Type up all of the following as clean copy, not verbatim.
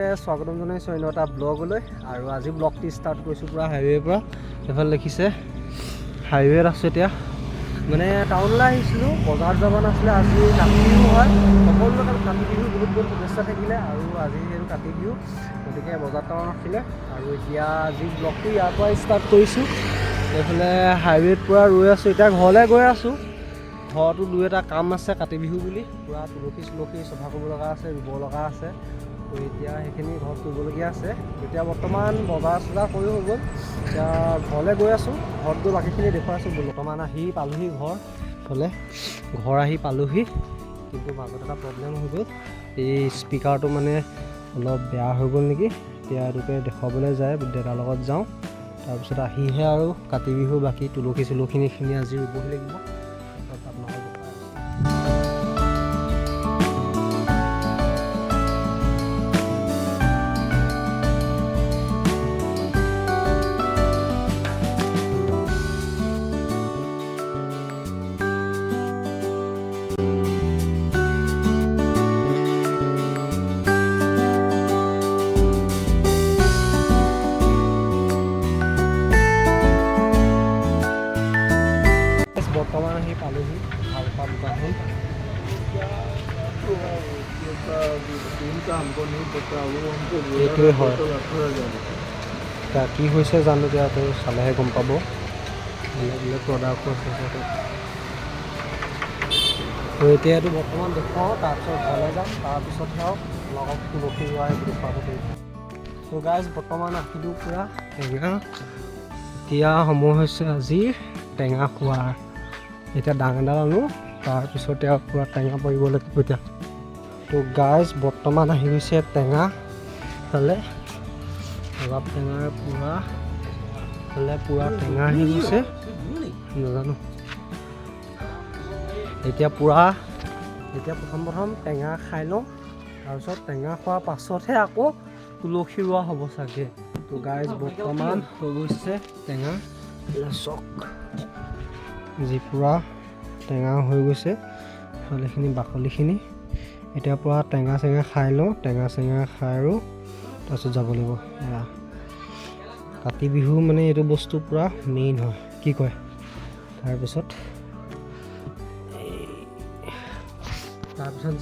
স্বাগতম জনাইছোঁ অন্য এটা ব্লগলৈ আৰু আজি ব্লগটি ষ্টাৰ্ট কৰিছোঁ পুৰা হাইৱেৰ পৰা। এইফালে দেখিছে হাইৱেত আছোঁ এতিয়া, মানে টাউনলৈ আহিছিলোঁ, বজাৰ যাব নাছিলে। আজি কাতি বিহু হয়, সকলো লোকেল কাতি বিহু বহুত বহুত শুভেচ্ছা থাকিলে আৰু আজি যিহেতু কাতি বিহু গতিকে বজাৰ টাউন আছিলে। আৰু এতিয়া আজি ব্লগটো ইয়াৰ পৰাই ষ্টাৰ্ট কৰিছোঁ। এইফালে হাইৱেত পুৰা ৰৈ আছোঁ, এতিয়া ঘৰলৈ গৈ আছোঁ। ঘৰতো দুই এটা কাম আছে কাতি বিহু বুলি, পুৰা তুলসী চফা কৰিব লগা আছে, ৰুব লগা আছে। তো এতিয়া সেইখিনি ঘৰত কৰিবলগীয়া আছে। এতিয়া বৰ্তমান বজাৰ চজাৰ কৰি হৈ গ'ল, এতিয়া ঘৰলৈ গৈ আছোঁ। ঘৰত গৈ বাকীখিনি দেখুৱাইছোঁ। বৰ্তমান আহি পালোহি ঘৰ আহি পালোহি, কিন্তু মাজত এটা প্ৰব্লেম হৈ গ'ল। এই স্পীকাৰটো মানে অলপ বেয়া হৈ গ'ল নেকি। এতিয়া এইটোকে দেখুৱাবলৈ যায় দেউতাৰ লগত যাওঁ, তাৰপিছত আহিহে আৰু কাতি বিহু বাকী তুলসীখিনি আজি ৰুবহি লাগিব। বৰ্তমান আহি পালোহি ভাল খোৱা দোকানখন। এইটোৱে হয়, এতিয়া কি হৈছে জানো, এতিয়া চালেহে গম পাব। বেলেগ বেলেগ প্ৰডাক্ট আছে। তো এতিয়া এইটো বৰ্তমান দেখুৱাওঁ, তাৰপিছত ঘৰলৈ যাম, তাৰপিছতহে আৰু লগত তুলসী ৰোৱা দেখুৱাব পাৰিম। তো গাইজ বৰ্তমান আহিলোঁ পূৰা টেঙা। এতিয়া সময় হৈছে আজি টেঙা খোৱাৰ। এতিয়া ডাঙৰ এডাল আনো, তাৰপিছতে আৰু পূৰা টেঙা পৰিব লাগিব এতিয়া। তো গাইজ বৰ্তমান আহি গৈছে টেঙা ফালে, অলপ টেঙাৰ পূৰা টেঙা আহি গৈছে, নাজানো। এতিয়া প্ৰথম টেঙা খাই লওঁ, তাৰপিছত টেঙা খোৱাৰ পাছতহে আকৌ তুলসী ৰোৱা হ'ব চাগে। তো গাইজ বৰ্তমান হৈ গৈছে টেঙা চক, যি পূৰা টেঙা হৈ গৈছে এইফালেখিনি বাকলিখিনি। এতিয়া পূৰা টেঙা চেঙা খাই লওঁ, টেঙা চেঙা খাই আৰু তাৰপিছত যাব লাগিব। এয়া কাতি বিহু মানে এইটো বস্তু পূৰা মেইন হয়, কি কয়। তাৰপিছত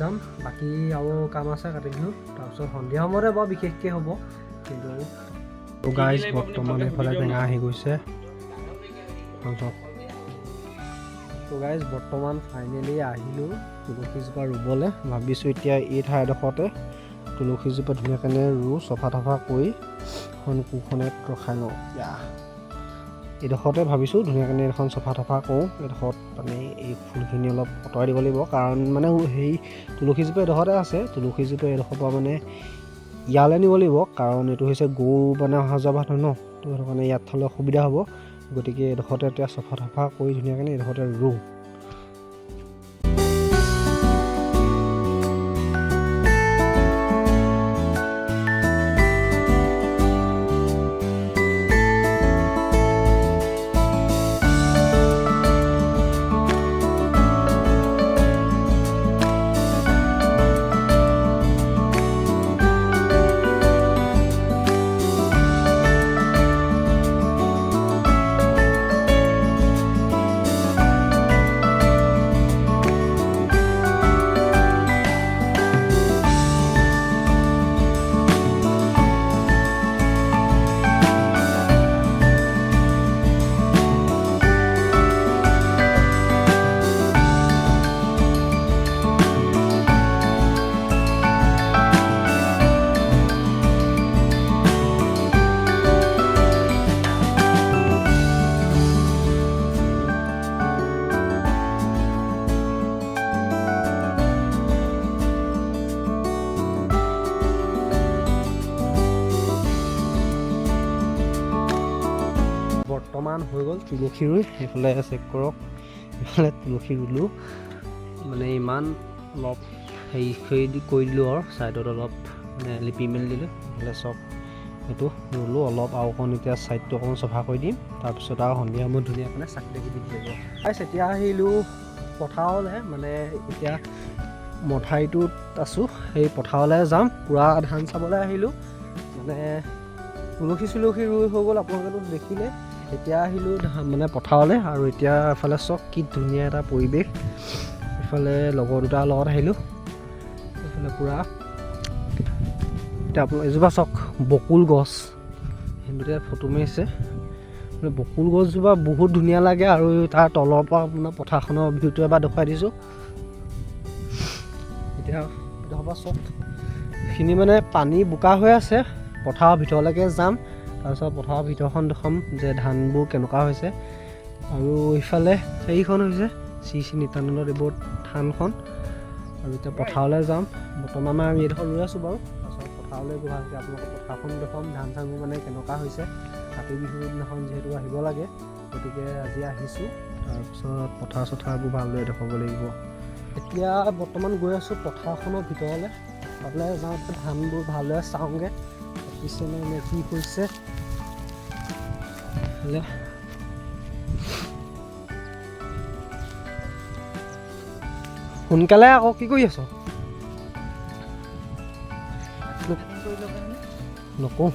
যাম, বাকী আৰু কাম আছে কাতি বিহু। তাৰপিছত সন্ধিয়া সময়তে বৰ বিশেষকৈ হ'ব, কিন্তু গাইজ বৰ্তমান এইফালে টেঙা আহি গৈছে। তো গাইজ বৰ্তমান ফাইনেলি আহিলোঁ তুলসীজোপা ৰুবলৈ। ভাবিছোঁ এতিয়া এই ঠাইডোখৰতে তুলসীজোপা ধুনীয়াকৈ চফা তফা কৰি এখন কোৰখনত ৰখাই লওঁ। এইডোখৰতে ভাবিছোঁ ধুনীয়াকৈ এখন চফা তফা কৰোঁ। এইডোখৰত মানে এই ফুলখিনি অলপ আঁতৰাই দিব লাগিব, কাৰণ মানে সেই তুলসীজোপা এইডোখৰতে আছে। তুলসীজোপা এইডোখৰৰ পৰা মানে ইয়ালৈ নিব লাগিব, কাৰণ এইটো হৈছে গৰু মানে অহা যোৱা বাট হয় ন। তো সেইটো কাৰণে ইয়াত থ'লে অসুবিধা হ'ব, গতিকে এইডোখৰতে এতিয়া চফা তফা কৰি ধুনীয়াকৈ এইডোখৰতে ৰুওঁ। বৰ্তমান হৈ গ'ল তুলসী ৰুই। সেইফালে চেক কৰক, এইফালে তুলসী ৰুলোঁ, মানে ইমান অলপ হেৰি কৰি দিলোঁ আৰু ছাইডত অলপ মানে লিপি মেলি দিলোঁ। এইফালে চব সেইটো ৰুলোঁ অলপ, আৰু অকণ এতিয়া ছাইডটো অকণ চফা কৰি দিম। তাৰপিছত আৰু সন্ধিয়া সময়ত ধুনীয়াকৈ চাকি তাকি দি দিব লাগিব। এতিয়া আহিলোঁ পথাৰলৈ, মানে এতিয়া মঠাইটোত আছোঁ, সেই পথাৰলৈ যাম। পূৰা ধান চাবলৈ আহিলোঁ, মানে তুলসী চুলসী ৰুই হৈ গ'ল, আপোনালোকেতো দেখিলে। এতিয়া আহিলোঁ মানে পথাৰলৈ, আৰু এতিয়া এফালে চাওক কি ধুনীয়া এটা পৰিৱেশ। এইফালে লগৰ দুটাৰ লগত আহিলোঁ, এইফালে পূৰা এতিয়া আপোনাৰ এজোপা চাওক বকুল গছ, সিহঁতে ফটো মাৰিছে। মানে বকুল গছজোপা বহুত ধুনীয়া লাগে, আৰু তাৰ তলৰ পৰা আপোনাৰ পথাৰখনৰ ভিউটো এবাৰ দেখুৱাই দিছোঁ। এতিয়া পৰা চাওক এইখিনি মানে পানী বোকা হৈ আছে, পথাৰৰ ভিতৰলৈকে যাম, তাৰপিছত পথাৰৰ ভিতৰখন দেখুৱাম যে ধানবোৰ কেনেকুৱা হৈছে। আৰু ইফালে সেইখন হৈছে শ্ৰী শ্ৰী নিত্যানন্দ দেৱৰ থানখন। আৰু এতিয়া পথাৰলৈ যাম, বৰ্তমান আমি এইডোখৰ ৰৈ আছোঁ বাৰু। তাৰপিছত পথাৰলৈ গৈ ভালকৈ আপোনালোকৰ পথাৰখন দেখুৱাম, ধান চানবোৰ মানে কেনেকুৱা হৈছে। কাতি বিহুৰ দিনাখন যিহেতু আহিব লাগে, গতিকে আজি আহিছোঁ। তাৰপিছত পথাৰ চথাৰবোৰ ভালদৰে দেখুৱাব লাগিব। এতিয়া বৰ্তমান গৈ আছোঁ পথাৰখনৰ ভিতৰলৈ, তালৈ যাওঁতে ধানবোৰ ভালদৰে চাওঁগৈ, পিছনে নে কি হৈছে। সোনকালে আকৌ, কি কৰি আছ? নকওঁ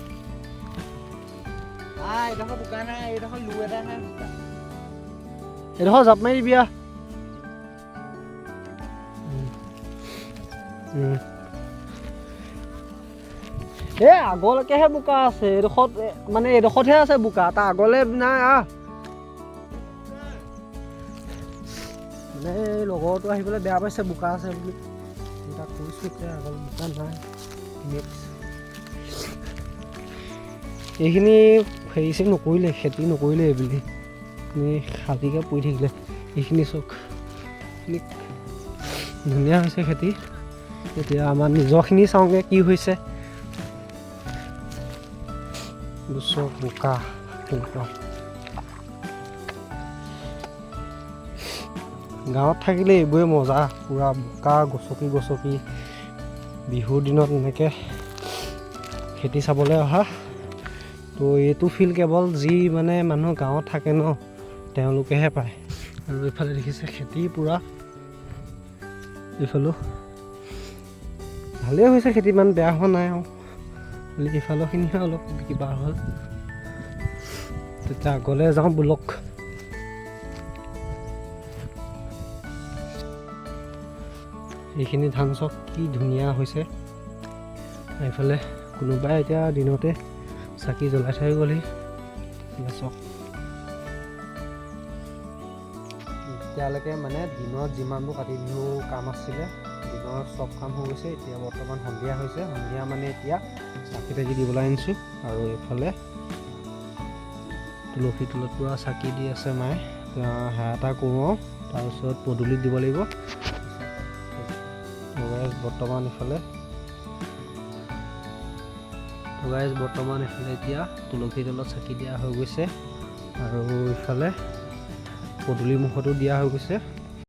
এইডোখৰ জাপ মাৰি দিবি। এই আগলৈকেহে বোকা আছে, এইডোখৰত মানে এইডোখৰতহে আছে বোকা, তাৰ আগলৈ নাই। মানে এই লগৰটো আহি পেলাই বেয়া পাইছে বোকা আছে বুলি, তাক কৈছোঁ এতিয়া আগলৈ বোকা নাই। এইখিনি হেৰি চেৰি নকৰিলে, খেতি নকৰিলে এইবুলি খালীকৈ পৰি থাকিলে। এইখিনি চক ধুনীয়া হৈছে খেতি। এতিয়া আমাৰ নিজৰখিনি চাওঁগৈ কি হৈছে। চক বোকা কেনেকুৱা। গাঁৱত থাকিলে এইবোৰে মজা, পূৰা বোকা গছকি গছকি বিহুৰ দিনত এনেকৈ খেতি চাবলৈ অহা। তো এইটো ফিল কেৱল যি মানে মানুহ গাঁৱত থাকে ন, তেওঁলোকেহে পায়। আৰু এইফালে দেখিছে খেতি পূৰা, এইফালেও ভালেই হৈছে খেতি, ইমান বেয়া হোৱা নাই আৰু খালি এইফালৰখিনিহে অলপ কিবা হ'ল। তেতিয়া আগলৈ যাওঁ বোলক। এইখিনি ধান চাওক কি ধুনীয়া হৈছে। এইফালে কোনোবাই এতিয়া দিনতে চাকি জ্বলাই থৈ গ'লহি। চাওক এতিয়ালৈকে মানে দিনত যিমানবোৰ কাতি বিহু কাম আছিলে, দিনৰ চব কাম হৈ গৈছে। এতিয়া বৰ্তমান সন্ধিয়া হৈছে, সন্ধিয়া মানে এতিয়া চাকি তাকি দিবলৈ আনিছোঁ। আৰু এইফালে তুলসী তলত পূৰা চাকি দি আছে মায়ে, সেৱা এটা কৰোঁ, তাৰপিছত পদূলিত দিব লাগিব। বৰ্তমান এইফালে এতিয়া তুলসী তলত চাকি দিয়া হৈ গৈছে, আৰু ইফালে পদূলি মুখতো দিয়া হৈ গৈছে।